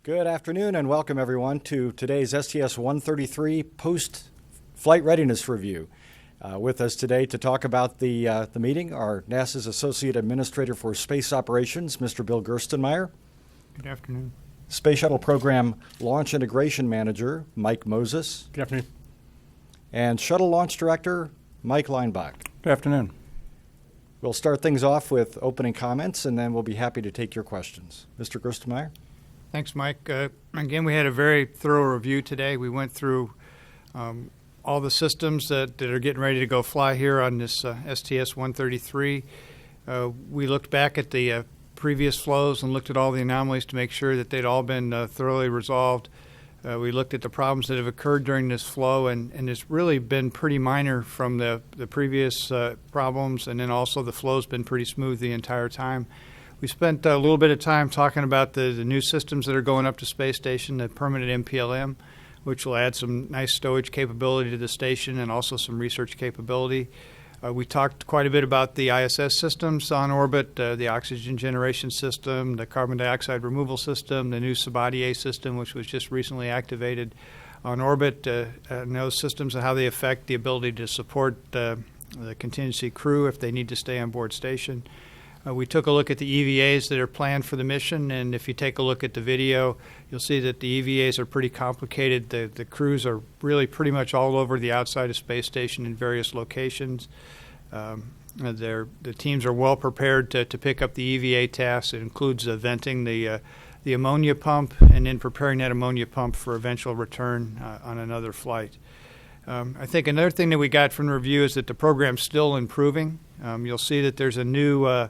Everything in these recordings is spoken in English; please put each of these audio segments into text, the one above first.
Good afternoon and welcome everyone to today's STS-133 post-flight readiness review. With us today to talk about the meeting are NASA's Associate Administrator for Space Operations, Mr. Bill Gerstenmaier. Good afternoon. Space Shuttle Program Launch Integration Manager, Mike Moses. Good afternoon. And Shuttle Launch Director, Mike Leinbach. Good afternoon. We'll start things off with opening comments and then we'll be happy to take your questions. Mr. Gerstenmaier. Thanks, Mike. Again, we had a very thorough review today. We went through all the systems that are getting ready to go fly here on this STS-133. We looked back at the previous flows and looked at all the anomalies to make sure that they'd all been thoroughly resolved. We looked at the problems that have occurred during this flow, and it's really been pretty minor from the previous problems, and then also the flow's been pretty smooth the entire time. We spent a little bit of time talking about the new systems that are going up to Space Station, the permanent MPLM, which will add some nice stowage capability to the station and also some research capability. We talked quite a bit about the ISS systems on orbit, the oxygen generation system, the carbon dioxide removal system, the new Sabatier system, which was just recently activated on orbit, and those systems and how they affect the ability to support the contingency crew if they need to stay on board station. We took a look at the EVAs that are planned for the mission, and if you take a look at the video, you'll see that the EVAs are pretty complicated. The crews are really pretty much all over the outside of Space Station in various locations. The teams are well prepared to pick up the EVA tasks. It includes venting the ammonia pump and then preparing that ammonia pump for eventual return on another flight. I think another thing that we got from the review is that the program's still improving. You'll see that there's a new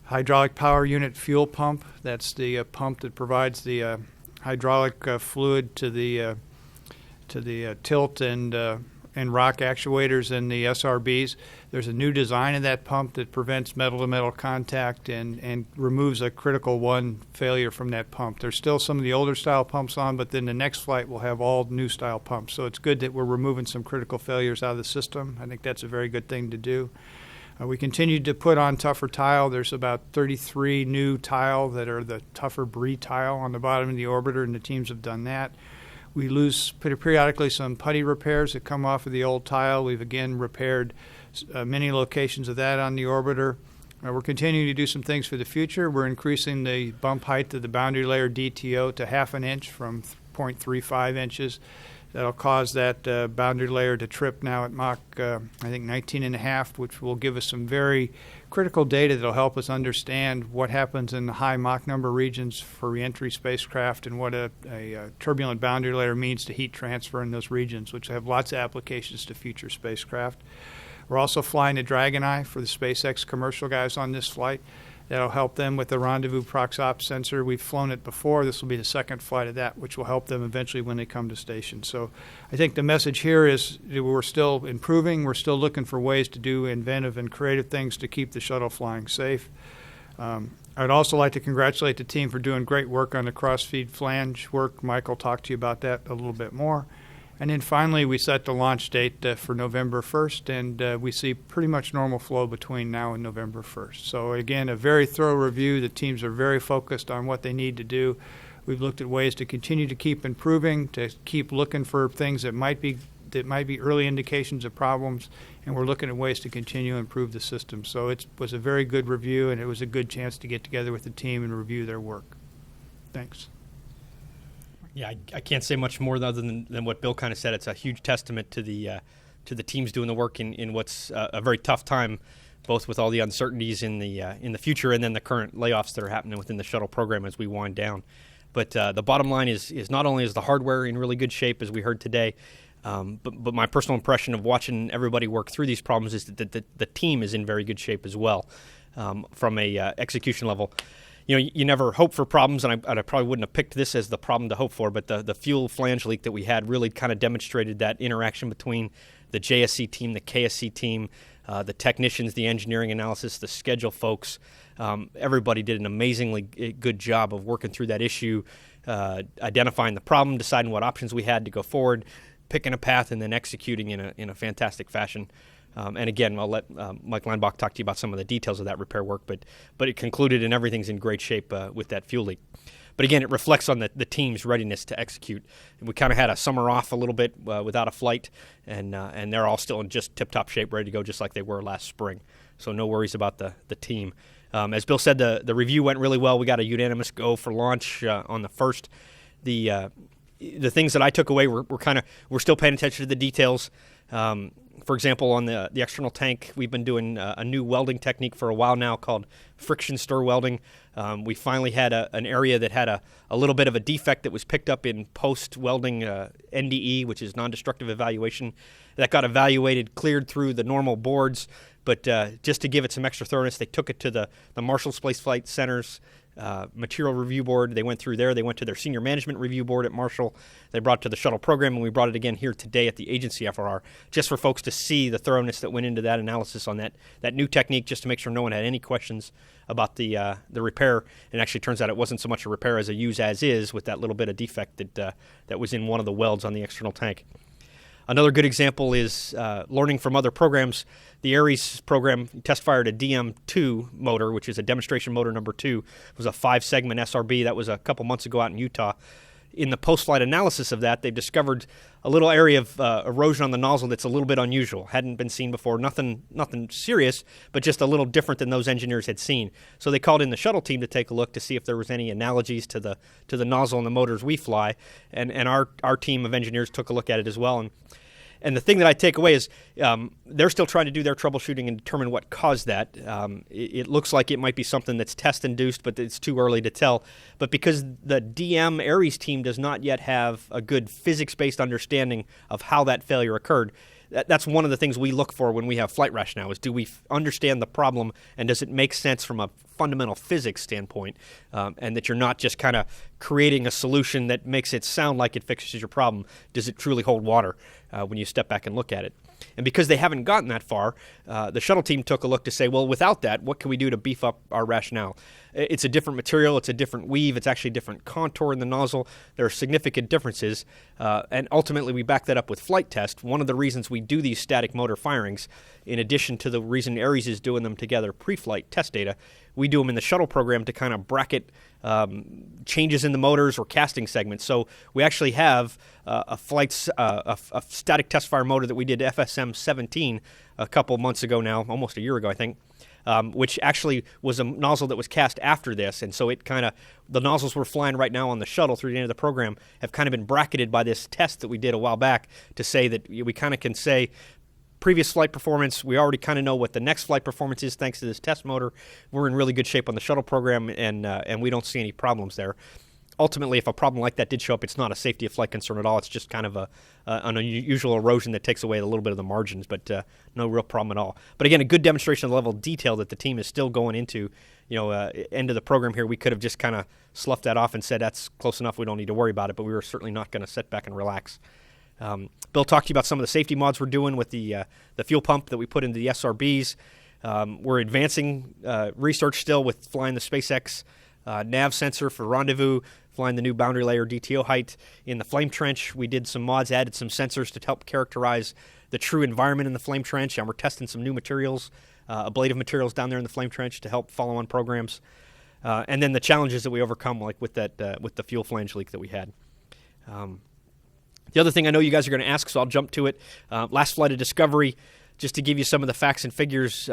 hydraulic power unit fuel pump. That's the pump that provides the hydraulic fluid to the tilt and rock actuators and the SRBs. There's a new design of that pump that prevents metal-to-metal contact and removes a critical one failure from that pump. There's still some of the older style pumps on, but then the next flight will have all new style pumps. So it's good that we're removing some critical failures out of the system. I think that's a very good thing to do. We continued to put on tougher tile. There's about 33 new tile that are the tougher Brie tile on the bottom of the orbiter, and the teams have done that. We lose periodically some putty repairs that come off of the old tile. We've again repaired many locations of that on the orbiter. We're continuing to do some things for the future. We're increasing the bump height of the boundary layer DTO to half an inch from 0.35 inches. That'll cause that boundary layer to trip now at Mach, I think, 19.5, which will give us some very critical data that'll help us understand what happens in the high Mach number regions for reentry spacecraft and what a turbulent boundary layer means to heat transfer in those regions, which have lots of applications to future spacecraft. We're also flying the Dragon Eye for the SpaceX commercial guys on this flight. That'll help them with the rendezvous prox-op sensor. We've flown it before. This will be the second flight of that, which will help them eventually when they come to station. So I think the message here is that we're still improving. We're still looking for ways to do inventive and creative things to keep the shuttle flying safe. I'd also like to congratulate the team for doing great work on the cross-feed flange work. Mike will talk to you about that a little bit more. And then finally, we set the launch date for November 1st, and we see pretty much normal flow between now and November 1st. So again, a very thorough review. The teams are very focused on what they need to do. We've looked at ways to continue to keep improving, to keep looking for things that might be early indications of problems, and we're looking at ways to continue to improve the system. So it was a very good review, and it was a good chance to get together with the team and review their work. Thanks. Yeah, I can't say much more other than what Bill kind of said. It's a huge testament to the teams doing the work in what's a very tough time, both with all the uncertainties in the future and then the current layoffs that are happening within the shuttle program as we wind down. But the bottom line is not only is the hardware in really good shape, as we heard today, but my personal impression of watching everybody work through these problems is that the team is in very good shape as well from a execution level. You know, you never hope for problems, and I probably wouldn't have picked this as the problem to hope for, but the fuel flange leak that we had really kind of demonstrated that interaction between the JSC team, the KSC team, the technicians, the engineering analysis, the schedule folks. Everybody did an amazingly good job of working through that issue, identifying the problem, deciding what options we had to go forward, picking a path, and then executing in a fantastic fashion. And again, I'll let Mike Leinbach talk to you about some of the details of that repair work, but it concluded and everything's in great shape with that fuel leak. But again, it reflects on the team's readiness to execute. And we kind of had a summer off a little bit without a flight, and they're all still in just tip-top shape, ready to go just like they were last spring. So no worries about the team. As Bill said, the review went really well. We got a unanimous go for launch on the first. The things that I took away we're still paying attention to the details. For example, on the external tank, we've been doing a new welding technique for a while now called friction stir welding. We finally had an area that had a little bit of a defect that was picked up in post-welding NDE, which is non-destructive evaluation. That got evaluated, cleared through the normal boards, but just to give it some extra thoroughness, they took it to the Marshall Space Flight Center's material review board. They went through there. They went to their senior management review board at Marshall. They brought it to the shuttle program, and we brought it again here today at the agency FRR, just for folks to see the thoroughness that went into that analysis on that new technique, just to make sure no one had any questions about the repair. And it actually turns out it wasn't so much a repair as a use as is with that little bit of defect that was in one of the welds on the external tank. Another good example is learning from other programs. The Ares program test fired a DM2 motor, which is a demonstration motor number 2. It was a 5-segment SRB. That was a couple months ago out in Utah. In the post-flight analysis of that, they've discovered a little area of erosion on the nozzle that's a little bit unusual. Hadn't been seen before. Nothing serious, but just a little different than those engineers had seen. So they called in the shuttle team to take a look to see if there was any analogies to the nozzle and the motors we fly. And our team of engineers took a look at it as well. And the thing that I take away is they're still trying to do their troubleshooting and determine what caused that. It looks like it might be something that's test-induced, but it's too early to tell. But because the DM Ares team does not yet have a good physics-based understanding of how that failure occurred, that's one of the things we look for when we have flight rationale, is do we understand the problem, and does it make sense from a fundamental physics standpoint, and that you're not just kind of creating a solution that makes it sound like it fixes your problem. Does it truly hold water when you step back and look at it? And because they haven't gotten that far, the shuttle team took a look to say, well, without that, what can we do to beef up our rationale? It's a different material. It's a different weave. It's actually a different contour in the nozzle. There are significant differences. And ultimately, we back that up with flight test. One of the reasons we do these static motor firings, in addition to the reason Ares is doing them together pre-flight test data, we do them in the shuttle program to kind of bracket changes in the motors or casting segments. So we actually have a static test fire motor that we did FSM 17 a couple months ago now, almost a year ago, I think, which actually was a nozzle that was cast after this. And so the nozzles we're flying right now on the shuttle through the end of the program have kind of been bracketed by this test that we did a while back to say that we kind of can say, previous flight performance, we already kind of know what the next flight performance is thanks to this test motor. We're in really good shape on the shuttle program, and we don't see any problems there. Ultimately, if a problem like that did show up, it's not a safety of flight concern at all. It's just kind of an unusual erosion that takes away a little bit of the margins, but no real problem at all. But again, a good demonstration of the level of detail that the team is still going into. End of the program here, we could have just kind of sloughed that off and said that's close enough, we don't need to worry about it, but we were certainly not going to sit back and relax. Bill talked to you about some of the safety mods we're doing with the fuel pump that we put into the SRBs. We're advancing research still with flying the SpaceX nav sensor for rendezvous, flying the new boundary layer DTO height in the flame trench. We did some mods, added some sensors to help characterize the true environment in the flame trench, and we're testing some new materials, ablative materials down there in the flame trench to help follow on programs. And then the challenges that we overcome, like with the fuel flange leak that we had. The other thing I know you guys are going to ask, so I'll jump to it. Last flight of Discovery, just to give you some of the facts and figures.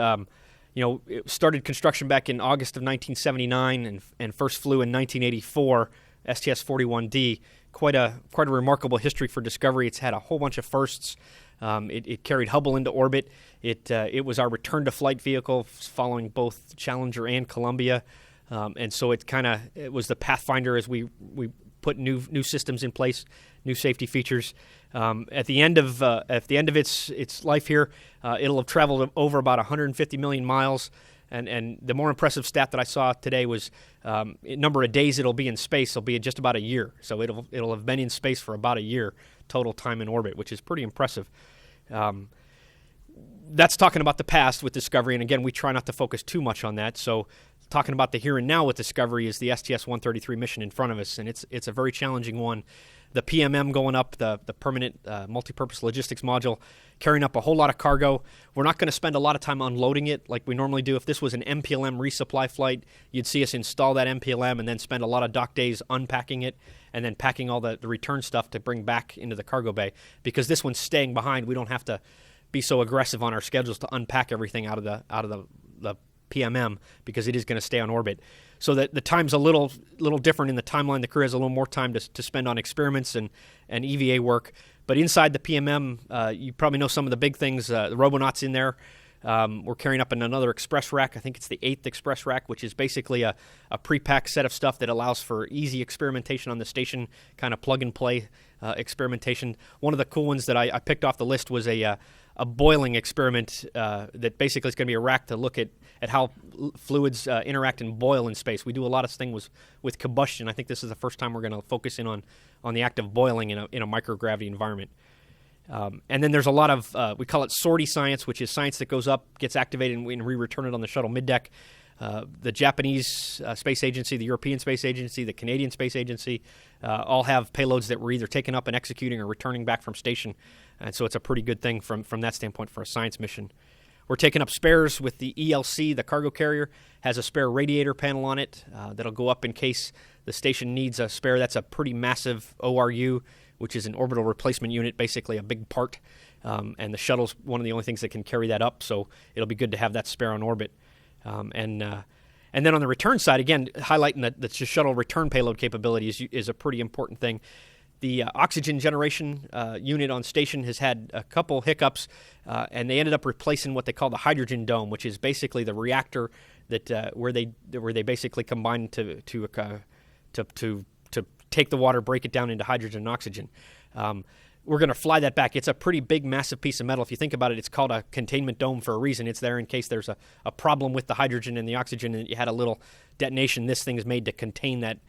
It started construction back in August of 1979 and first flew in 1984, STS-41D. Quite a remarkable history for Discovery. It's had a whole bunch of firsts. It carried Hubble into orbit. It was our return to flight vehicle following both Challenger and Columbia. And so it was the pathfinder as we put new systems in place, new safety features. At the end of its life here, it'll have traveled over about 150 million miles. And the more impressive stat that I saw today was number of days it'll be in space will be just about a year. So it'll have been in space for about a year total time in orbit, which is pretty impressive. That's talking about the past with Discovery, and again, we try not to focus too much on that. So talking about the here and now with Discovery is the STS-133 mission in front of us, and it's a very challenging one. The PMM going up, the permanent multipurpose logistics module, carrying up a whole lot of cargo. We're not going to spend a lot of time unloading it like we normally do. If this was an MPLM resupply flight, you'd see us install that MPLM and then spend a lot of dock days unpacking it and then packing all the return stuff to bring back into the cargo bay. Because this one's staying behind, we don't have to be so aggressive on our schedules to unpack everything out of the PMM because it is going to stay on orbit. So that the time's a little different in the timeline. The crew has a little more time to spend on experiments and EVA work. But inside the PMM, you probably know some of the big things. The Robonaut's in there. We're carrying up in another express rack. I think it's the 8th express rack, which is basically a pre-packed set of stuff that allows for easy experimentation on the station, kind of plug-and-play experimentation. One of the cool ones that I picked off the list was a boiling experiment that basically is going to be a rack to look at how fluids interact and boil in space. We do a lot of things with combustion. I think this is the first time we're going to focus in on the act of boiling in a microgravity environment. And then there's a lot of, we call it sortie science, which is science that goes up, gets activated, and we return it on the shuttle middeck. The Japanese Space Agency, the European Space Agency, the Canadian Space Agency all have payloads that we're either taking up and executing or returning back from station. And so it's a pretty good thing from that standpoint for a science mission. We're taking up spares with the ELC. The cargo carrier has a spare radiator panel on it that'll go up in case the station needs a spare. That's a pretty massive ORU, which is an orbital replacement unit, basically a big part. And the shuttle's one of the only things that can carry that up, so it'll be good to have that spare on orbit. And then on the return side, again, highlighting the shuttle return payload capability is a pretty important thing. The oxygen generation unit on station has had a couple hiccups, and they ended up replacing what they call the hydrogen dome, which is basically the reactor that where they basically combine to take the water, break it down into hydrogen and oxygen. We're going to fly that back. It's a pretty big, massive piece of metal. If you think about it, it's called a containment dome for a reason. It's there in case there's a problem with the hydrogen and the oxygen and you had a little detonation. This thing is made to contain that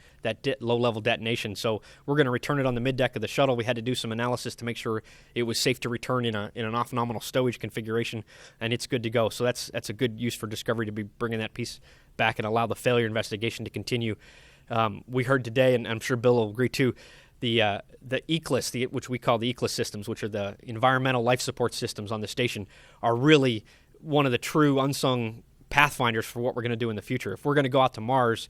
low-level detonation. So we're going to return it on the middeck of the shuttle. We had to do some analysis to make sure it was safe to return in an off-nominal stowage configuration, and it's good to go. So that's a good use for Discovery to be bringing that piece back and allow the failure investigation to continue. We heard today, and I'm sure Bill will agree too, the ECLSS, which we call the ECLSS systems, which are the environmental life support systems on the station, are really one of the true unsung pathfinders for what we're going to do in the future. If we're going to go out to Mars,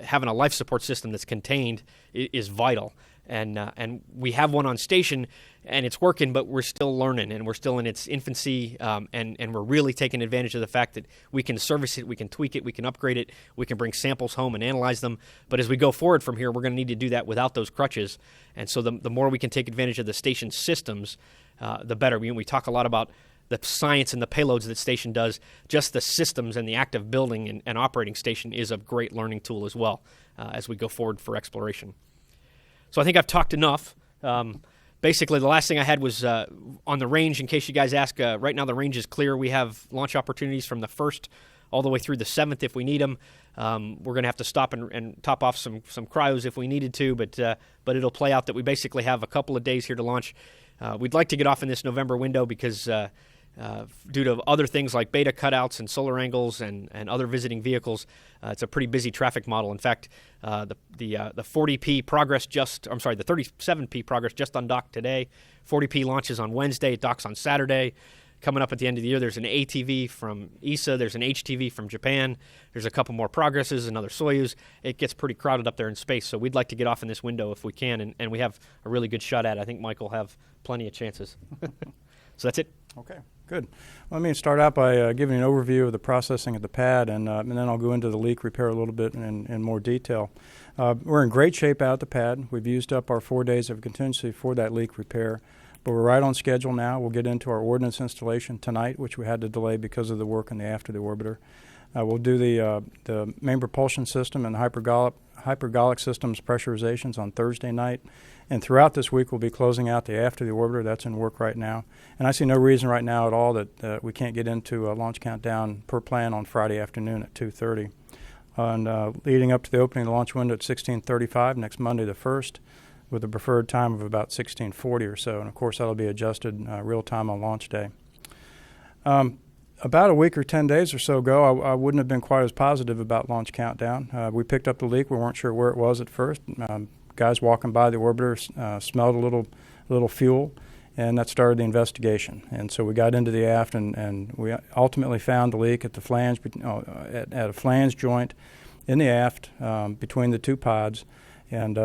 having a life support system that's contained is vital. And we have one on station, and it's working, but we're still learning, and we're still in its infancy, and we're really taking advantage of the fact that we can service it, we can tweak it, we can upgrade it, we can bring samples home and analyze them. But as we go forward from here, we're going to need to do that without those crutches. And so the more we can take advantage of the station systems, the better. We talk a lot about the science and the payloads that station does. Just the systems and the active building and operating station is a great learning tool as well as we go forward for exploration. So I think I've talked enough. Basically, the last thing I had was on the range. In case you guys ask, right now the range is clear. We have launch opportunities from the 1st all the way through the 7th if we need them. We're going to have to stop and top off some cryos if we needed to, but it'll play out that we basically have a couple of days here to launch. We'd like to get off in this November window because due to other things like beta cutouts and solar angles and other visiting vehicles, it's a pretty busy traffic model. In fact, the 40P progress the 37P progress just undocked today. 40P launches on Wednesday. It docks on Saturday. Coming up at the end of the year, there's an ATV from ESA. There's an HTV from Japan. There's a couple more progresses, another Soyuz. It gets pretty crowded up there in space, so we'd like to get off in this window if we can, and we have a really good shot at it. I think Mike will have plenty of chances. So that's it. Okay, good. Let me start out by giving an overview of the processing at the pad, and then I'll go into the leak repair a little bit in more detail. We're in great shape out at the pad. We've used up our 4 days of contingency for that leak repair, but we're right on schedule now. We'll get into our ordnance installation tonight, which we had to delay because of the work in the after the orbiter. We'll do the main propulsion system and hypergolic systems pressurizations on Thursday night. And throughout this week, we'll be closing out the after the orbiter. That's in work right now. And I see no reason right now at all that we can't get into a launch countdown per plan on Friday afternoon at 2:30. And leading up to the opening of the launch window at 16:35 next Monday the 1st, with a preferred time of about 16:40 or so. And, of course, that'll be adjusted real time on launch day. About a week or 10 days or so ago, I wouldn't have been quite as positive about launch countdown. We picked up the leak. We weren't sure where it was at first. Guys walking by the orbiter smelled a little fuel, and that started the investigation. And so we got into the aft, and we ultimately found the leak at the flange, at a flange joint in the aft between the two pods. And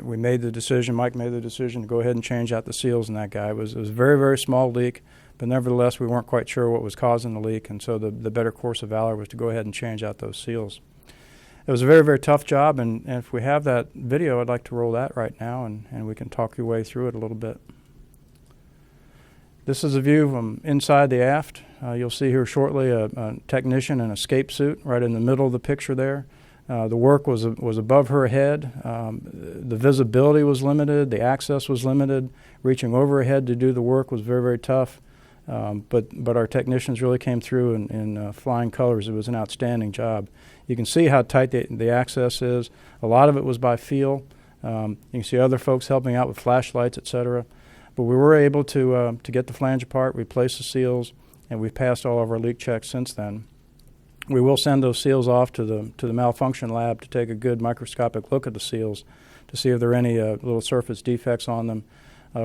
we made the decision, Mike made the decision to go ahead and change out the seals in that guy. It was a very, very small leak, but nevertheless we weren't quite sure what was causing the leak, and so the better course of valor was to go ahead and change out those seals. It was a very, very tough job, and if we have that video, I'd like to roll that right now, and we can talk your way through it a little bit. This is a view from inside the aft. You'll see here shortly a technician in a escape suit right in the middle of the picture there. The work was above her head. The visibility was limited. The access was limited. Reaching over her head to do the work was very, very tough. But our technicians really came through in flying colors. It was an outstanding job. You can see how tight the access is. A lot of it was by feel. You can see other folks helping out with flashlights, etc. But we were able to get the flange apart, replace the seals, and we've passed all of our leak checks since then. We will send those seals off to the malfunction lab to take a good microscopic look at the seals to see if there are any little surface defects on them.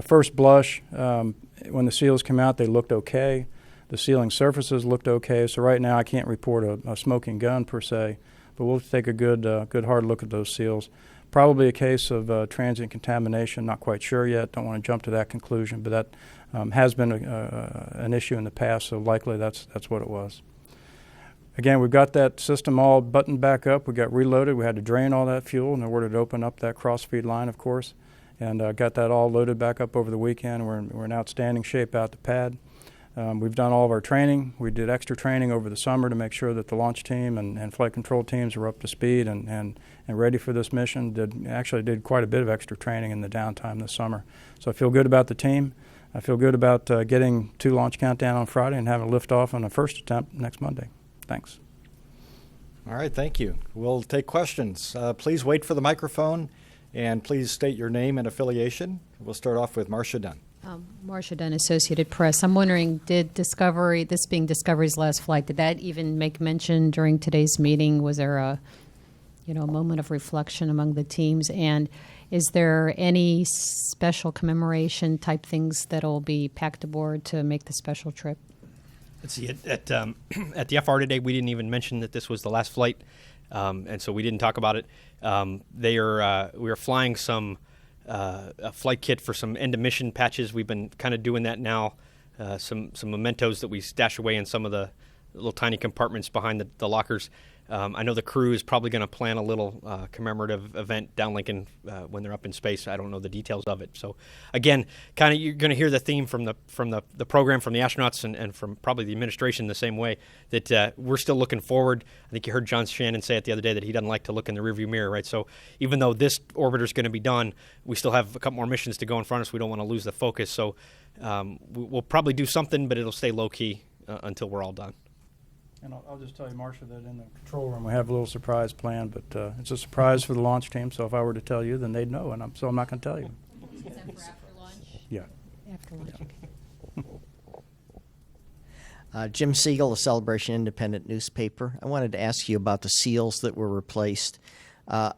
First blush, when the seals came out, they looked okay. The sealing surfaces looked okay. So right now I can't report a smoking gun per se, but we'll take a good hard look at those seals. Probably a case of transient contamination, not quite sure yet. Don't want to jump to that conclusion, but that has been an issue in the past, so likely that's what it was. Again, we've got that system all buttoned back up. We got reloaded. We had to drain all that fuel in order to open up that cross-feed line, of course, and got that all loaded back up over the weekend. We're in outstanding shape out the pad. We've done all of our training. We did extra training over the summer to make sure that the launch team and flight control teams were up to speed and ready for this mission. Actually did quite a bit of extra training in the downtime this summer. So I feel good about the team. I feel good about getting to launch countdown on Friday and having a liftoff on the first attempt next Monday. Thanks. All right, thank you. We'll take questions. Please wait for the microphone, and please state your name and affiliation. We'll start off with Marcia Dunn. Marcia Dunn, Associated Press. I'm wondering, did Discovery, this being Discovery's last flight, did that even make mention during today's meeting? Was there a moment of reflection among the teams? And is there any special commemoration type things that'll be packed aboard to make the special trip? Let's see, at the FR today, we didn't even mention that this was the last flight, and so we didn't talk about it. We are flying a flight kit for some end of mission patches. We've been kind of doing that now, some mementos that we stash away in some of the little tiny compartments behind the lockers. I know the crew is probably going to plan a little commemorative event down Lincoln when they're up in space. I don't know the details of it. So, again, kind of you're going to hear the theme from the program, from the astronauts, and from probably the administration the same way, that we're still looking forward. I think you heard John Shannon say it the other day that he doesn't like to look in the rearview mirror, right? So even though this orbiter is going to be done, we still have a couple more missions to go in front of us. We don't want to lose the focus. So we'll probably do something, but it'll stay low-key until we're all done. And I'll just tell you, Marcia, that in the control room we have a little surprise planned, but it's a surprise for the launch team, so if I were to tell you, then they'd know, and so I'm not going to tell you. Is that for after lunch? Yeah. After lunch, okay. Jim Siegel, a Celebration Independent newspaper. I wanted to ask you about the seals that were replaced.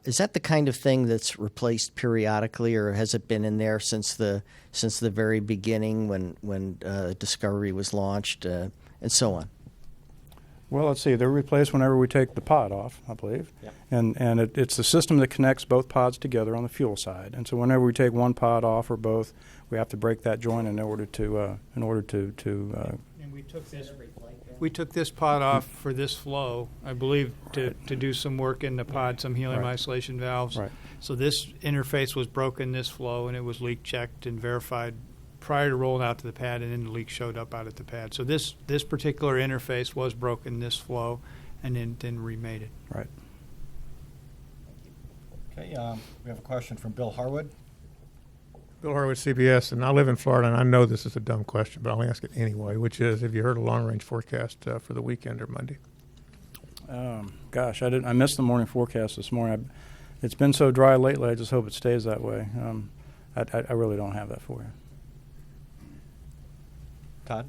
Is that the kind of thing that's replaced periodically, or has it been in there since the very beginning when Discovery was launched, and so on? Well, let's see. They're replaced whenever we take the pod off, I believe. Yep. And it's the system that connects both pods together on the fuel side. And so whenever we take one pod off or both, we have to break that joint in order to And we took this pod off for this flow, I believe, to do some work in the pod, some helium isolation valves. Right. So this interface was broken this flow, and it was leak checked and verified prior to rolling out to the pad, and then the leak showed up out at the pad. So this particular interface was broken this flow, and then remade it. Right. Okay, we have a question from Bill Harwood. Bill Harwood, CBS, and I live in Florida, and I know this is a dumb question, but I'll ask it anyway, which is, have you heard a long-range forecast for the weekend or Monday? Gosh, I missed the morning forecast this morning. It's been so dry lately, I just hope it stays that way. I really don't have that for you. Todd?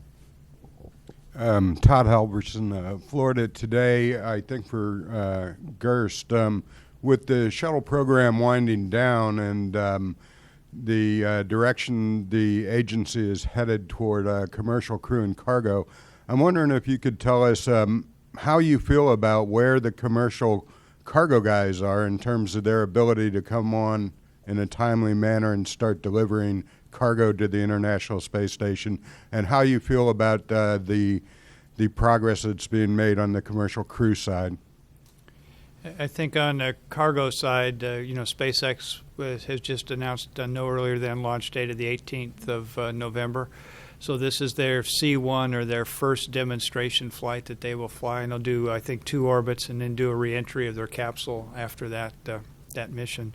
Todd Halverson, Florida Today. I think for Gerst, with the shuttle program winding down and the direction the agency is headed toward commercial crew and cargo, I'm wondering if you could tell us how you feel about where the commercial cargo guys are in terms of their ability to come on in a timely manner and start delivering cargo to the International Space Station, and how you feel about the progress that's being made on the commercial crew side. I think on the cargo side, SpaceX has just announced no earlier than launch date of the 18th of November. So this is their C1, or their first demonstration flight that they will fly, and they'll do, I think, 2 orbits and then do a reentry of their capsule after that mission.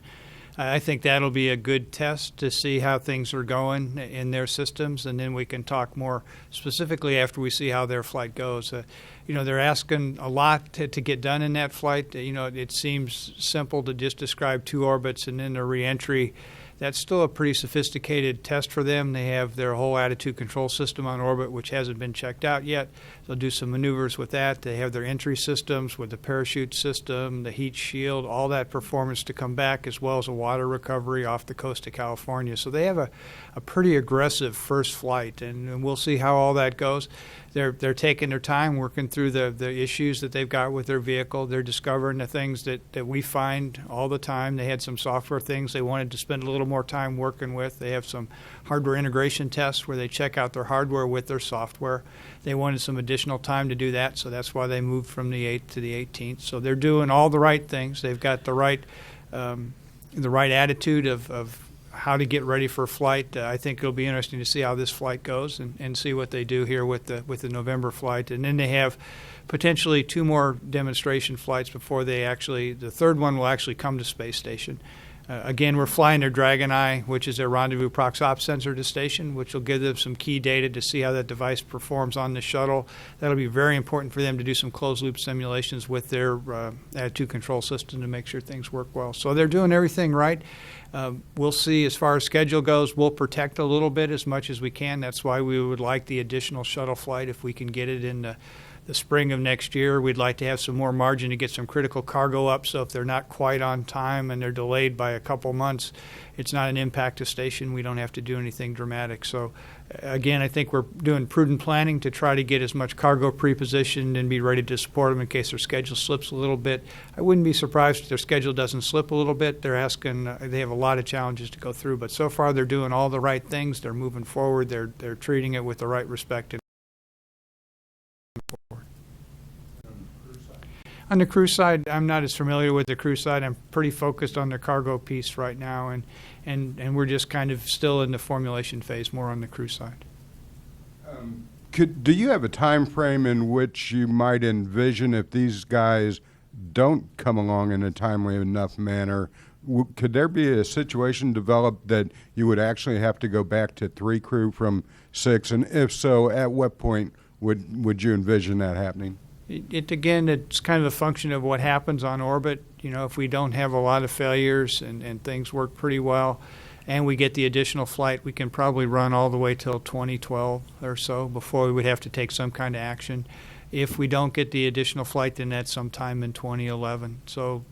I think that'll be a good test to see how things are going in their systems, and then we can talk more specifically after we see how their flight goes. They're asking a lot to get done in that flight. It seems simple to just describe 2 orbits and then a reentry. That's still a pretty sophisticated test for them. They have their whole attitude control system on orbit, which hasn't been checked out yet. They'll do some maneuvers with that. They have their entry systems with the parachute system, the heat shield, all that performance to come back, as well as a water recovery off the coast of California. So they have a pretty aggressive first flight, and we'll see how all that goes. They're taking their time working through the issues that they've got with their vehicle. They're discovering the things that we find all the time. They had some software things they wanted to spend a little more time working with. They have some hardware integration tests where they check out their hardware with their software. They wanted some additional time to do that, so that's why they moved from the 8th to the 18th. So they're doing all the right things. They've got the right attitude of how to get ready for flight. I think it'll be interesting to see how this flight goes and see what they do here with the November flight. And then they have potentially 2 more demonstration flights before the third one will actually come to space station. Again, we're flying their Dragon Eye, which is their rendezvous prox op sensor to station, which will give them some key data to see how that device performs on the shuttle. That'll be very important for them to do some closed-loop simulations with their attitude control system to make sure things work well. So they're doing everything right. We'll see as far as schedule goes. We'll protect a little bit as much as we can. That's why we would like the additional shuttle flight if we can get it in the spring of next year. We'd like to have some more margin to get some critical cargo up, so if they're not quite on time and they're delayed by a couple months, it's not an impact to station. We don't have to do anything dramatic. So again, I think we're doing prudent planning to try to get as much cargo pre-positioned and be ready to support them in case their schedule slips a little bit. I wouldn't be surprised if their schedule doesn't slip a little bit. They have a lot of challenges to go through, but so far they're doing all the right things. They're moving forward. They're treating it with the right respect. On the crew side, I'm not as familiar with the crew side. I'm pretty focused on the cargo piece right now, and we're just kind of still in the formulation phase, more on the crew side. Do you have a time frame in which you might envision if these guys don't come along in a timely enough manner? Could there be a situation developed that you would actually have to go back to 3 crew from 6? And if so, at what point would you envision that happening? It's kind of a function of what happens on orbit. If we don't have a lot of failures and things work pretty well and we get the additional flight, we can probably run all the way till 2012 or so before we would have to take some kind of action. If we don't get the additional flight, then that's sometime in 2011. So,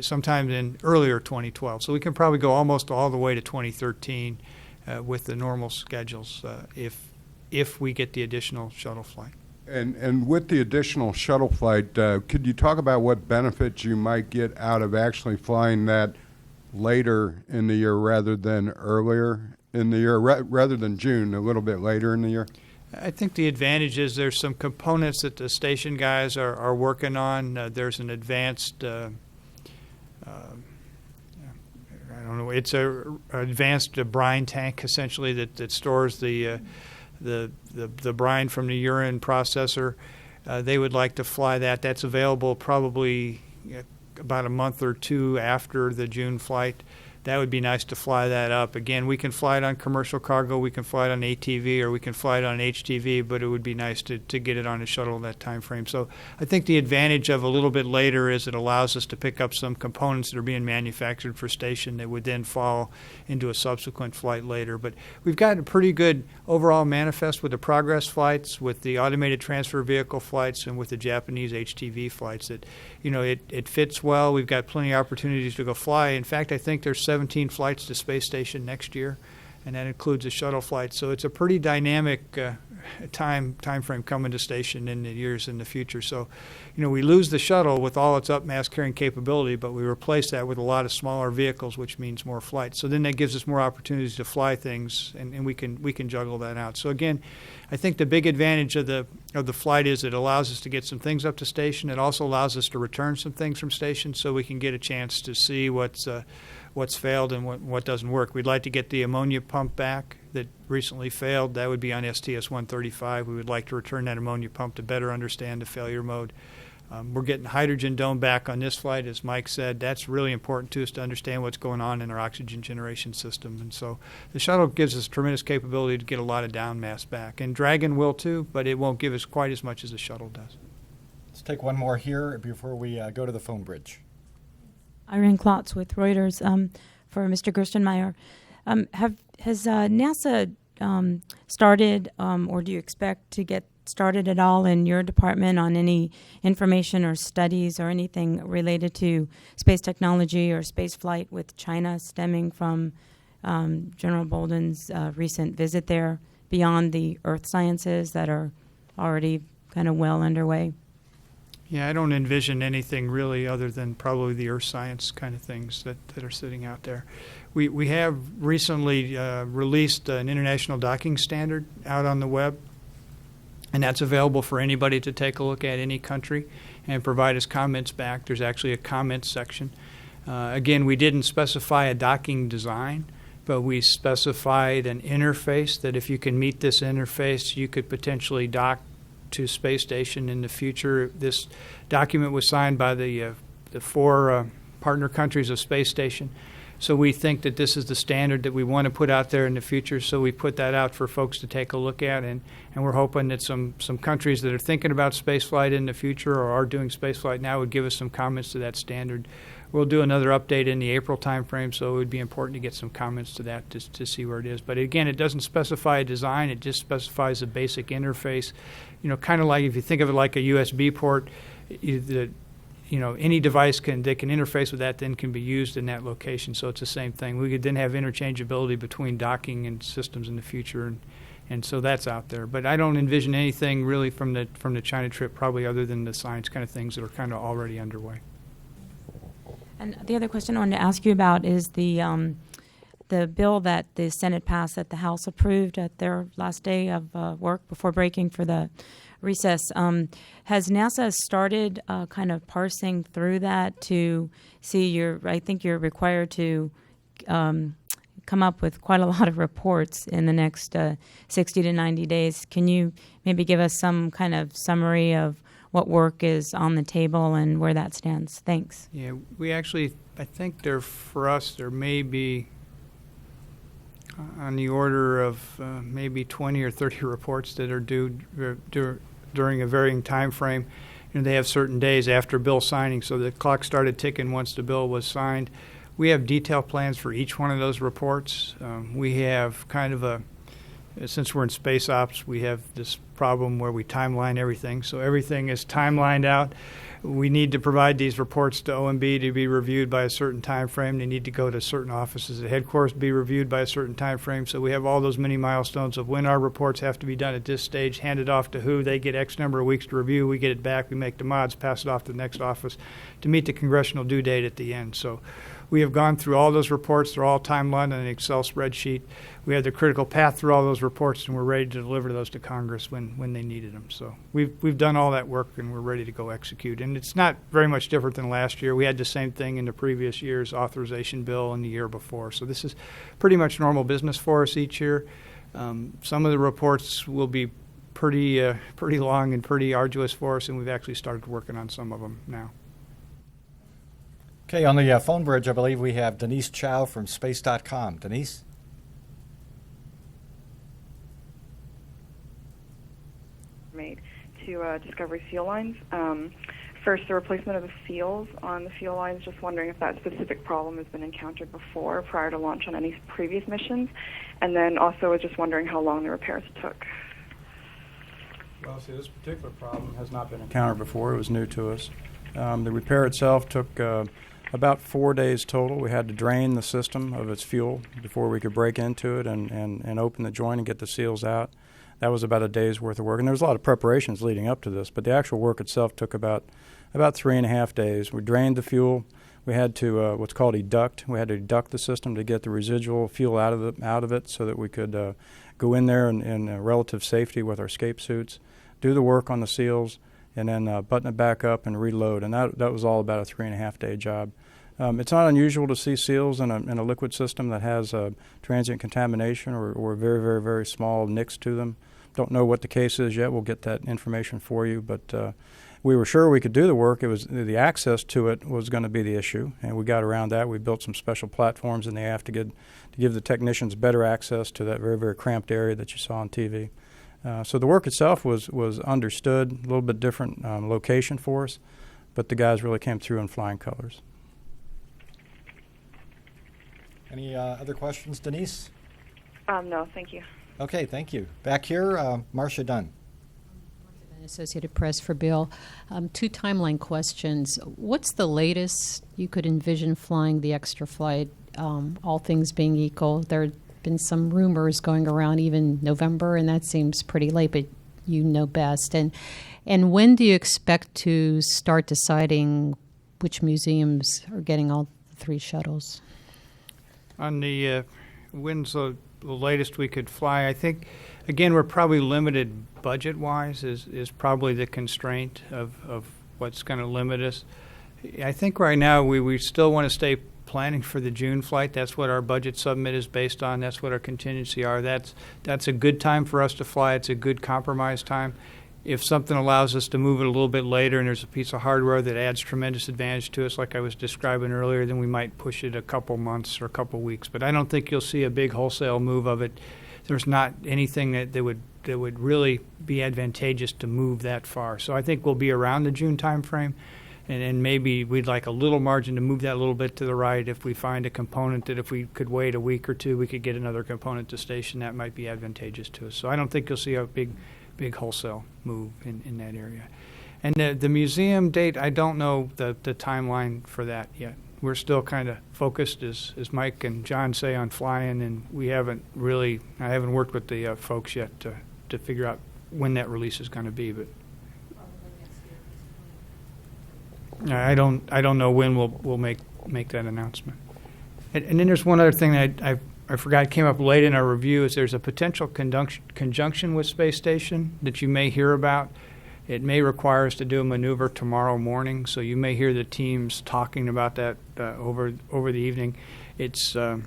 sometime in earlier 2012. So we can probably go almost all the way to 2013 with the normal schedules if we get the additional shuttle flight. And with the additional shuttle flight, could you talk about what benefits you might get out of actually flying that later in the year rather than earlier in the year, rather than June, a little bit later in the year? I think the advantage is there's some components that the station guys are working on. There's an advanced, it's an advanced brine tank essentially that stores the brine from the urine processor. They would like to fly that. That's available probably about a month or 2 after the June flight. that would be nice to fly that up. Again, we can fly it on commercial cargo, we can fly it on ATV, or we can fly it on HTV, but it would be nice to get it on a shuttle in that time frame. So I think the advantage of a little bit later is it allows us to pick up some components that are being manufactured for station that would then fall into a subsequent flight later. But we've got a pretty good overall manifest with the Progress flights, with the automated transfer vehicle flights, and with the Japanese HTV flights that, it fits well. We've got plenty of opportunities to go fly. In fact, I think there's 17 flights to space station next year, and that includes a shuttle flight. So it's a pretty dynamic time frame coming to station in the years in the future. So, we lose the shuttle with all its up mass carrying capability, but we replace that with a lot of smaller vehicles, which means more flights. So then that gives us more opportunities to fly things, and we can juggle that out. So again, I think the big advantage of the flight is it allows us to get some things up to station. It also allows us to return some things from station, so we can get a chance to see what's failed and what doesn't work. We'd like to get the ammonia pump back that recently failed. That would be on STS-135. We would like to return that ammonia pump to better understand the failure mode. We're getting hydrogen dome back on this flight, as Mike said. That's really important to us to understand what's going on in our oxygen generation system. And so the shuttle gives us tremendous capability to get a lot of down mass back. And Dragon will too, but it won't give us quite as much as the shuttle does. Let's take one more here before we go to the phone bridge. Irene Klotz with Reuters for Mr. Gerstenmaier. Has NASA started, or do you expect to get started at all in your department on any information or studies or anything related to space technology or space flight with China stemming from General Bolden's recent visit there beyond the earth sciences that are already kind of well underway? Yeah, I don't envision anything really other than probably the earth science kind of things that are sitting out there. We have recently released an international docking standard out on the web, and that's available for anybody to take a look at, any country, and provide us comments back. There's actually a comments section. Again, we didn't specify a docking design, but we specified an interface that if you can meet this interface, you could potentially dock to space station in the future. This document was signed by the 4 partner countries of space station. So we think that this is the standard that we want to put out there in the future. So we put that out for folks to take a look at, and we're hoping that some countries that are thinking about spaceflight in the future or are doing spaceflight now would give us some comments to that standard. We'll do another update in the April timeframe, so it would be important to get some comments to that to see where it is. But again, it doesn't specify a design; it just specifies a basic interface. Kind of like if you think of it like a USB port, any device can interface with that, then can be used in that location. So it's the same thing. We could then have interchangeability between docking and systems in the future, and so that's out there. But I don't envision anything really from the China trip, probably other than the science kind of things that are kind of already underway. And the other question I wanted to ask you about is the bill that the Senate passed that the House approved at their last day of work before breaking for the recess. Has NASA started kind of parsing through that to see I think you're required to come up with quite a lot of reports in the next 60 to 90 days. Can you maybe give us some kind of summary of what work is on the table and where that stands? Thanks. Yeah, we actually, I think there may be on the order of maybe 20 or 30 reports that are due during a varying time frame. They have certain days after bill signing, so the clock started ticking once the bill was signed. We have detailed plans for each one of those reports. We have kind of since we're in space ops, we have this problem where we timeline everything. So everything is timelined out. We need to provide these reports to OMB to be reviewed by a certain time frame. They need to go to certain offices at headquarters to be reviewed by a certain time frame. So we have all those many milestones of when our reports have to be done at this stage, handed off to who. They get X number of weeks to review. We get it back. We make the mods, pass it off to the next office to meet the congressional due date at the end. So we have gone through all those reports. They're all timelined on an Excel spreadsheet. We have the critical path through all those reports, and we're ready to deliver those to Congress when they needed them. So we've done all that work, and we're ready to go execute. And it's not very much different than last year. We had the same thing in the previous year's authorization bill and the year before. So this is pretty much normal business for us each year. Some of the reports will be pretty long and pretty arduous for us, and we've actually started working on some of them now. Okay, on the phone bridge, I believe we have Denise Chow from space.com. Denise? Made to Discovery seal lines. First, the replacement of the seals on the fuel lines. Just wondering if that specific problem has been encountered before, prior to launch on any previous missions. And then also, I was just wondering how long the repairs took. Well, see, this particular problem has not been encountered before. It was new to us. The repair itself took about 4 days total. We had to drain the system of its fuel before we could break into it and open the joint and get the seals out. That was about a day's worth of work. And there was a lot of preparations leading up to this, but the actual work itself took about 3.5 days. We drained the fuel. We had to what's called educt. We had to educt the system to get the residual fuel out of it so that we could go in there in relative safety with our escape suits, do the work on the seals, and then button it back up and reload. And that was all about a 3.5 day job. It's not unusual to see seals in a liquid system that has transient contamination or very, very, very small nicks to them. Don't know what the case is yet. We'll get that information for you, but we were sure we could do the work. It was the access to it was going to be the issue, and we got around that. We built some special platforms in the aft to give the technicians better access to that very, very cramped area that you saw on TV. So the work itself was understood, a little bit different location for us, but the guys really came through in flying colors. Any other questions, Denise? No, thank you. Okay, thank you. Back here, Marcia Dunn. Associated Press for Bill. 2 timeline questions. What's the latest you could envision flying the extra flight, all things being equal? There have been some rumors going around even November, and that seems pretty late, but you know best. And when do you expect to start deciding which museums are getting all 3 shuttles? On the when's the latest we could fly, I think, again, we're probably limited budget-wise is probably the constraint of what's going to limit us. I think right now we still want to stay planning for the June flight. That's what our budget submit is based on. That's what our contingency are. That's a good time for us to fly. It's a good compromise time. If something allows us to move it a little bit later and there's a piece of hardware that adds tremendous advantage to us, like I was describing earlier, then we might push it a couple months or a couple weeks. But I don't think you'll see a big wholesale move of it. There's not anything that would really be advantageous to move that far. So I think we'll be around the June time frame, and maybe we'd like a little margin to move that a little bit to the right if we find a component that if we could wait a week or two, we could get another component to station. That might be advantageous to us. So I don't think you'll see a big wholesale move in that area. And the museum date, I don't know the timeline for that yet. We're still kind of focused, as Mike and John say, on flying, and I haven't worked with the folks yet to figure out when that release is going to be. But I don't know when we'll make that announcement. And then there's one other thing that I forgot came up late in our review is there's a potential conjunction with Space Station that you may hear about. It may require us to do a maneuver tomorrow morning, so you may hear the teams talking about that over the evening. It's a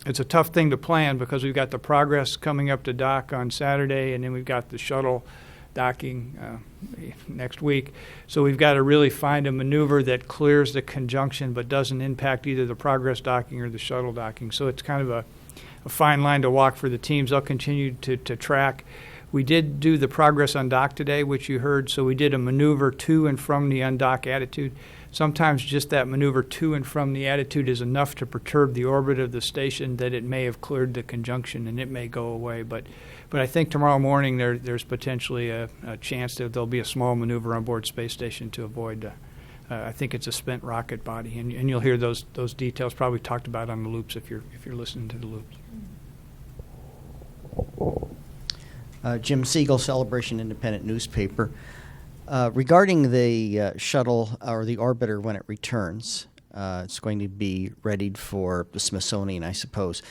tough thing to plan because we've got the Progress coming up to dock on Saturday, and then we've got the Shuttle docking next week. So we've got to really find a maneuver that clears the conjunction but doesn't impact either the Progress docking or the Shuttle docking. So it's kind of a fine line to walk for the teams. They'll continue to track. We did do the Progress on dock today, which you heard, so we did a maneuver to and from the undock attitude. Sometimes just that maneuver to and from the attitude is enough to perturb the orbit of the station that it may have cleared the conjunction and it may go away. But I think tomorrow morning there's potentially a chance that there'll be a small maneuver on board Space Station to avoid, I think it's a spent rocket body. And you'll hear those details probably talked about on the loops if you're listening to the loops. Jim Siegel, Celebration Independent newspaper. Regarding the shuttle or the orbiter when it returns, it's going to be readied for the Smithsonian, I suppose.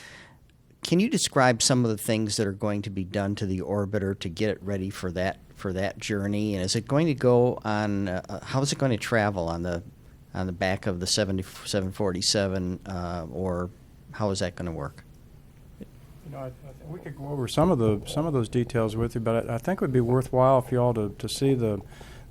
Can you describe some of the things that are going to be done to the orbiter to get it ready for that journey? And is it going to go on? How is it going to travel on the back of the 747, or how is that going to work? I think we could go over some of those details with you, but I think it would be worthwhile for you all to see the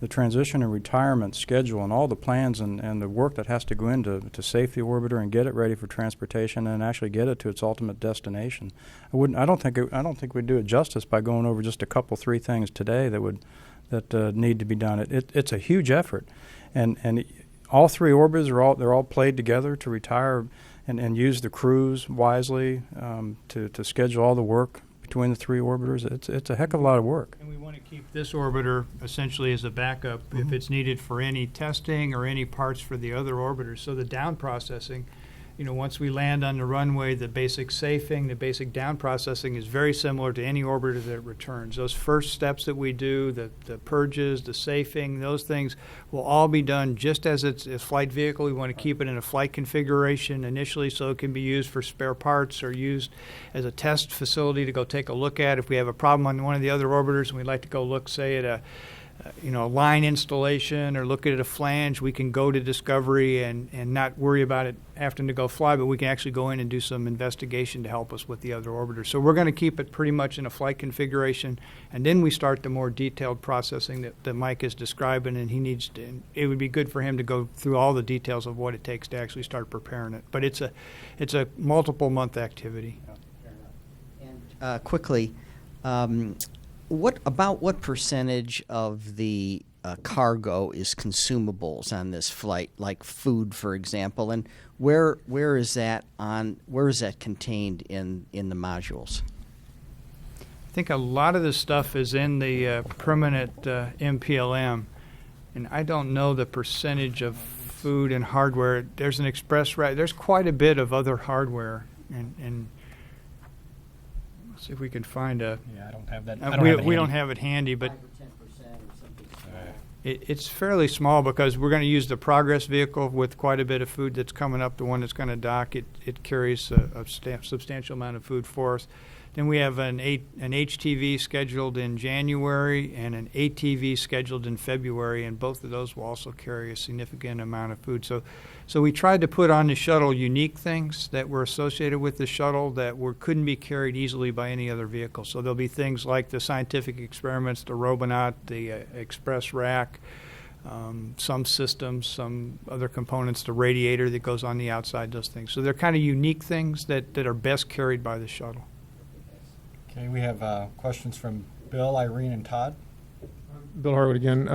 the transition and retirement schedule and all the plans and the work that has to go into to safe the orbiter and get it ready for transportation and actually get it to its ultimate destination. I don't think we'd do it justice by going over just a couple, three things today that need to be done. It's a huge effort, and all three orbiters they're all played together to retire and use the crews wisely to schedule all the work between the three orbiters. It's a heck of a lot of work. And we want to keep this orbiter essentially as a backup if it's needed for any testing or any parts for the other orbiters. So the down processing, once we land on the runway, the basic safing, the basic down processing is very similar to any orbiter that returns. Those first steps that we do, the purges, the safing, those things will all be done just as it's a flight vehicle. We want to keep it in a flight configuration initially so it can be used for spare parts or used as a test facility to go take a look at. If we have a problem on one of the other orbiters and we'd like to go look, say, at a line installation or look at a flange, we can go to Discovery and not worry about it having to go fly, but we can actually go in and do some investigation to help us with the other orbiters. So we're going to keep it pretty much in a flight configuration, and then we start the more detailed processing that Mike is describing, and it would be good for him to go through all the details of what it takes to actually start preparing it. But it's a multiple month activity. And quickly, what percentage of the cargo is consumables on this flight, like food, for example, and where is that contained in the modules? I think a lot of this stuff is in the permanent MPLM, and I don't know the percentage of food and hardware. There's an express rack. There's quite a bit of other hardware, and see if we can find a. Yeah, I don't have that. We don't have it handy, but 5 or 10% or something. it's fairly small because we're going to use the Progress vehicle with quite a bit of food that's coming up. The one that's going to dock, it carries a substantial amount of food for us. Then we have an HTV scheduled in January and an ATV scheduled in February, and both of those will also carry a significant amount of food. So we tried to put on the shuttle unique things that were associated with the shuttle that couldn't be carried easily by any other vehicle. So there'll be things like the scientific experiments, the Robonaut, the express rack, some systems, some other components, the radiator that goes on the outside, those things. So they're kind of unique things that are best carried by the shuttle. Okay, we have questions from Bill, Irene, and Todd. Bill Harwood again.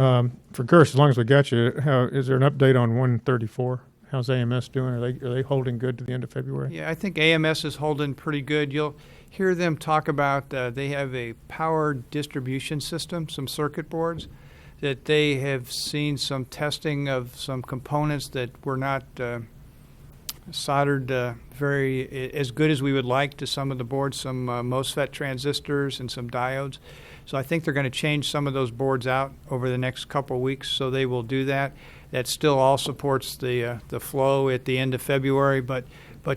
For Gerst, as long as we got you, is there an update on 134? How's AMS doing? Are they holding good to the end of February? Yeah, I think AMS is holding pretty good. You'll hear them talk about they have a power distribution system, some circuit boards, that they have seen some testing of some components that were not soldered very as good as we would like to some of the boards, some MOSFET transistors and some diodes. So I think they're going to change some of those boards out over the next couple of weeks, so they will do that. That still all supports the flow at the end of February, but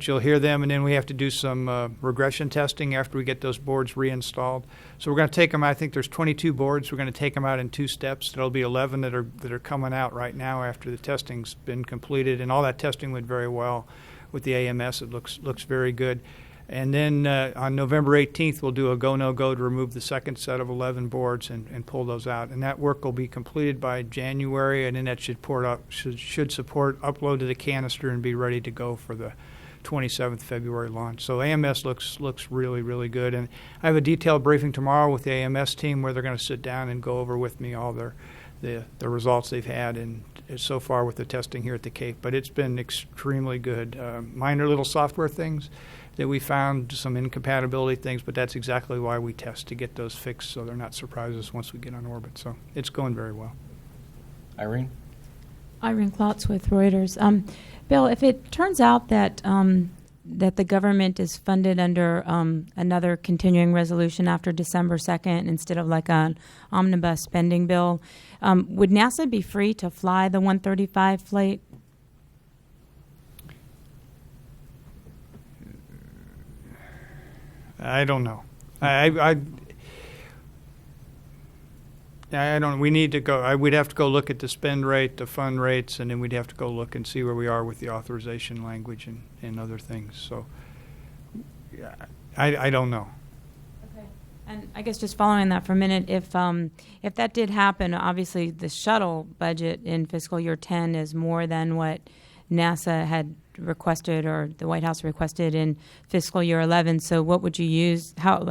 you'll hear them, and then we have to do some regression testing after we get those boards reinstalled. So we're going to take them. I think there's 22 boards. We're going to take them out in 2 steps. There'll be 11 that are coming out right now after the testing's been completed, and all that testing went very well with the AMS. It looks very good. And then on November 18th, we'll do a go-no-go to remove the second set of 11 boards and pull those out. And that work will be completed by January, and then that should support upload to the canister and be ready to go for the 27th February launch. So AMS looks really, really good. And I have a detailed briefing tomorrow with the AMS team where they're going to sit down and go over with me all the results they've had and so far with the testing here at the Cape. But it's been extremely good. Minor little software things that we found, some incompatibility things, but that's exactly why we test, to get those fixed so they're not surprises once we get on orbit. So it's going very well. Irene? Irene Klotz with Reuters. Bill, if it turns out that that the government is funded under another continuing resolution after December 2nd instead of like an omnibus spending bill, would NASA be free to fly the 135 flight? I don't know. I don't. We need to go. We'd have to go look at the spend rate, the fund rates, and then we'd have to go look and see where we are with the authorization language and other things. So, I don't know. Okay. And I guess just following that for a minute, if that did happen, obviously the shuttle budget in fiscal year 10 is more than what NASA had requested or the White House requested in fiscal year 11. So what would you use? How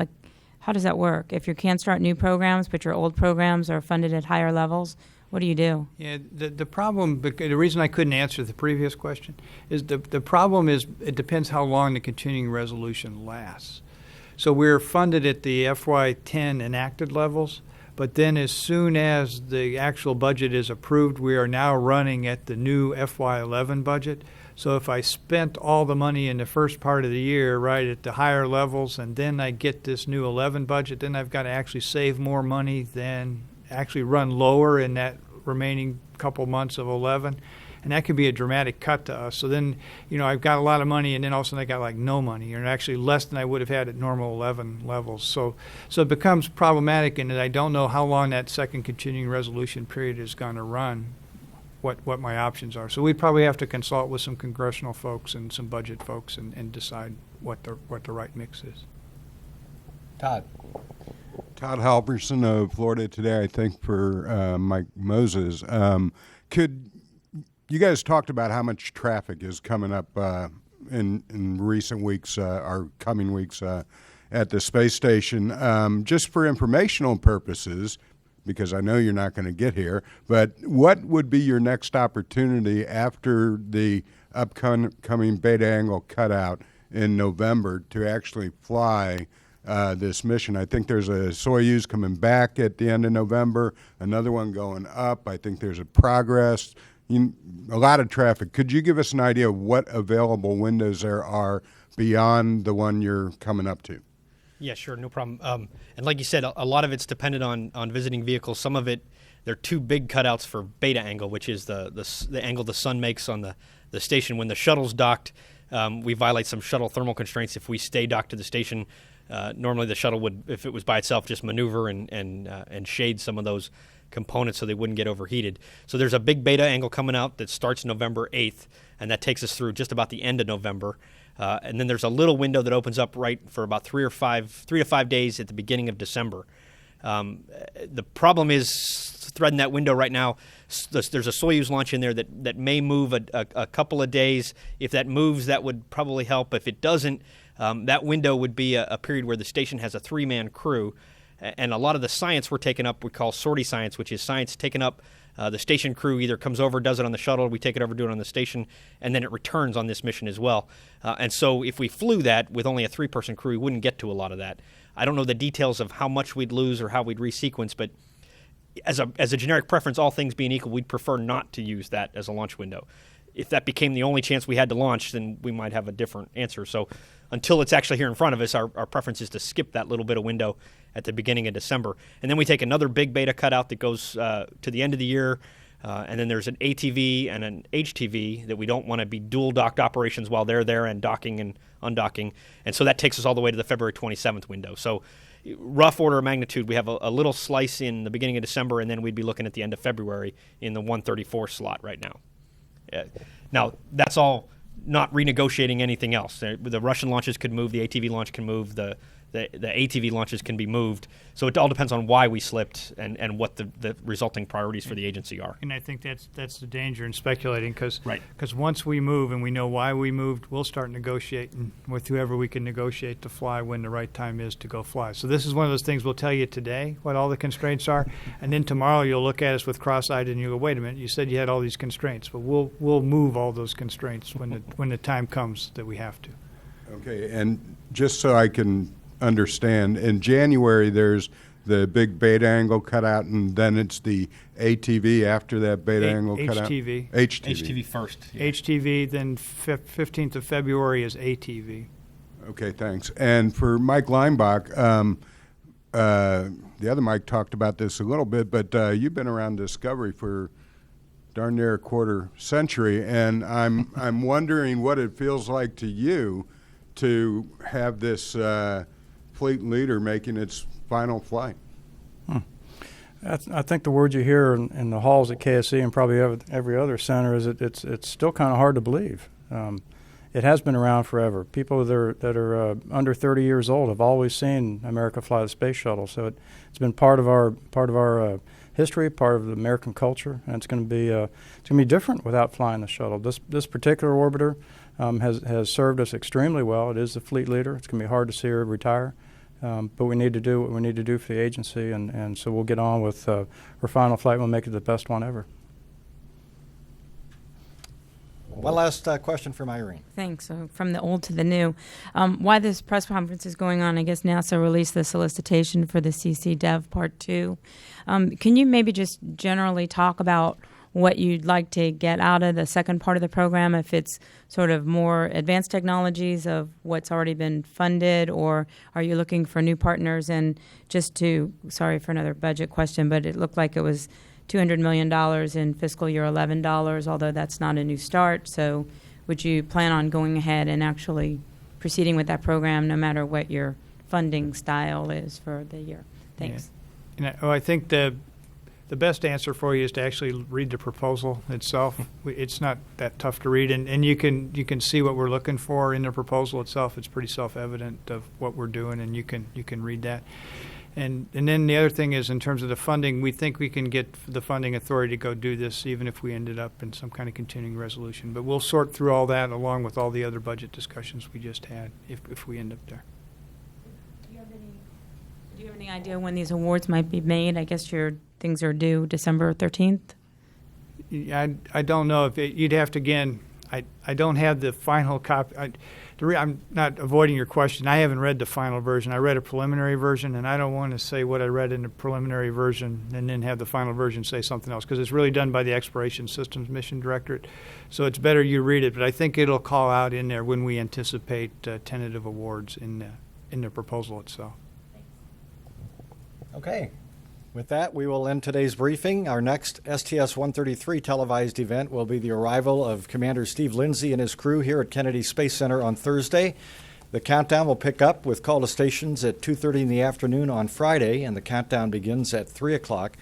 does that work? If you can't start new programs, but your old programs are funded at higher levels, what do you do? Yeah, the problem, the reason I couldn't answer the previous question is the problem is it depends how long the continuing resolution lasts. So we're funded at the FY10 enacted levels, but then as soon as the actual budget is approved, we are now running at the new FY11 budget. So if I spent all the money in the first part of the year right at the higher levels and then I get this new 11 budget, then I've got to actually save more money than actually run lower in that remaining couple months of 11. And that could be a dramatic cut to us. So then, I've got a lot of money, and then all of a sudden I got like no money, or actually less than I would have had at normal 11 levels. So it becomes problematic in that I don't know how long that second continuing resolution period is going to run, what my options are. So we'd probably have to consult with some congressional folks and some budget folks and decide what the right mix is. Todd. Todd Halverson of Florida Today, I think, for Mike Moses. You guys talked about how much traffic is coming up in recent weeks or coming weeks at the space station. Just for informational purposes, because I know you're not going to get here, but what would be your next opportunity after the upcoming beta angle cutout in November to actually fly this mission? I think there's a Soyuz coming back at the end of November, another one going up. I think there's a Progress. A lot of traffic. Could you give us an idea of what available windows there are beyond the one you're coming up to? Yeah, sure, no problem. And like you said, a lot of it's dependent on visiting vehicles. Some of it, there are two big cutouts for beta angle, which is the angle the sun makes on the station. When the shuttle's docked, we violate some shuttle thermal constraints. If we stay docked to the station, normally the shuttle would, if it was by itself, just maneuver and shade some of those components so they wouldn't get overheated. So there's a big beta angle coming out that starts November 8th, and that takes us through just about the end of November. And then there's a little window that opens up right for about 3 to 5 days at the beginning of December. The problem is threading that window right now. There's a Soyuz launch in there that may move a couple of days. If that moves, that would probably help. If it doesn't, that window would be a period where the station has a 3-man crew. And a lot of the science we're taking up we call sortie science, which is science taken up. The station crew either comes over, does it on the shuttle, we take it over, do it on the station, and then it returns on this mission as well. And so if we flew that with only a 3-person crew, we wouldn't get to a lot of that. I don't know the details of how much we'd lose or how we'd resequence, but as a generic preference, all things being equal, we'd prefer not to use that as a launch window. If that became the only chance we had to launch, then we might have a different answer. So until it's actually here in front of us, our preference is to skip that little bit of window at the beginning of December. And then we take another big beta cutout that goes to the end of the year. And then there's an ATV and an HTV that we don't want to be dual docked operations while they're there and docking and undocking. And so that takes us all the way to the February 27th window. So rough order of magnitude, we have a little slice in the beginning of December, and then we'd be looking at the end of February in the 134 slot right now. Now, that's all not renegotiating anything else. The Russian launches could move, the ATV launch can move, the ATV launches can be moved. So it all depends on why we slipped and what the resulting priorities for the agency are. And I think that's the danger in speculating because Right. once we move and we know why we moved, we'll start negotiating with whoever we can negotiate to fly when the right time is to go fly. So this is one of those things we'll tell you today what all the constraints are, and then tomorrow you'll look at us with cross-eyed and you'll go, wait a minute, you said you had all these constraints, but we'll move all those constraints when the time comes that we have to. Okay, and just so I can understand, in January there's the big beta angle cutout, and then it's the ATV after that beta angle cutout? HTV. HTV first. Yeah. HTV, then 15th of February is ATV. Okay, thanks. And for Mike Leinbach, the other Mike talked about this a little bit, but you've been around Discovery for darn near a quarter century, and I'm wondering what it feels like to you to have this fleet leader making its final flight. I think the word you hear in the halls at KSC and probably every other center is it's still kind of hard to believe. it has been around forever. People that are under 30 years old have always seen America fly the space shuttle. So it's been part of our history, part of the American culture, and it's going to be different without flying the shuttle. This particular orbiter has served us extremely well. It is the fleet leader. It's going to be hard to see her retire, but we need to do what we need to do for the agency, and so we'll get on with her final flight. We'll make it the best one ever. One last question from Irene. Thanks. So from the old to the new. Why this press conference is going on, I guess NASA released the solicitation for the CC Dev Part 2. Can you maybe just generally talk about what you'd like to get out of the second part of the program, if it's sort of more advanced technologies of what's already been funded, or are you looking for new partners? And just to, sorry for another budget question, but it looked like it was $200 million in fiscal year 11 dollars, although that's not a new start. So would you plan on going ahead and actually proceeding with that program no matter what your funding style is for the year? Thanks. Yeah. I think the best answer for you is to actually read the proposal itself. It's not that tough to read, and you can see what we're looking for in the proposal itself. It's pretty self-evident of what we're doing, and you can read that. And then the other thing is, in terms of the funding, we think we can get the funding authority to go do this even if we ended up in some kind of continuing resolution. But we'll sort through all that along with all the other budget discussions we just had if we end up there. Do you have any idea when these awards might be made? I guess your things are due December 13th. I don't know if you'd have to, again, I don't have the final copy. I'm not avoiding your question. I haven't read the final version. I read a preliminary version, and I don't want to say what I read in the preliminary version and then have the final version say something else, because it's really done by the Exploration Systems Mission Directorate. So it's better you read it, but I think it'll call out in there when we anticipate tentative awards in the proposal itself. Okay. With that, we will end today's briefing. Our next STS-133 televised event will be the arrival of Commander Steve Lindsay and his crew here at Kennedy Space Center on Thursday. The countdown will pick up with call to stations at 2:30 in the afternoon on Friday, and the countdown begins at 3 o'clock.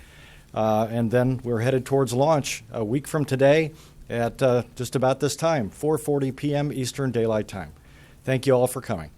And then we're headed towards launch a week from today at just about this time, 4:40 p.m. Eastern Daylight Time. Thank you all for coming.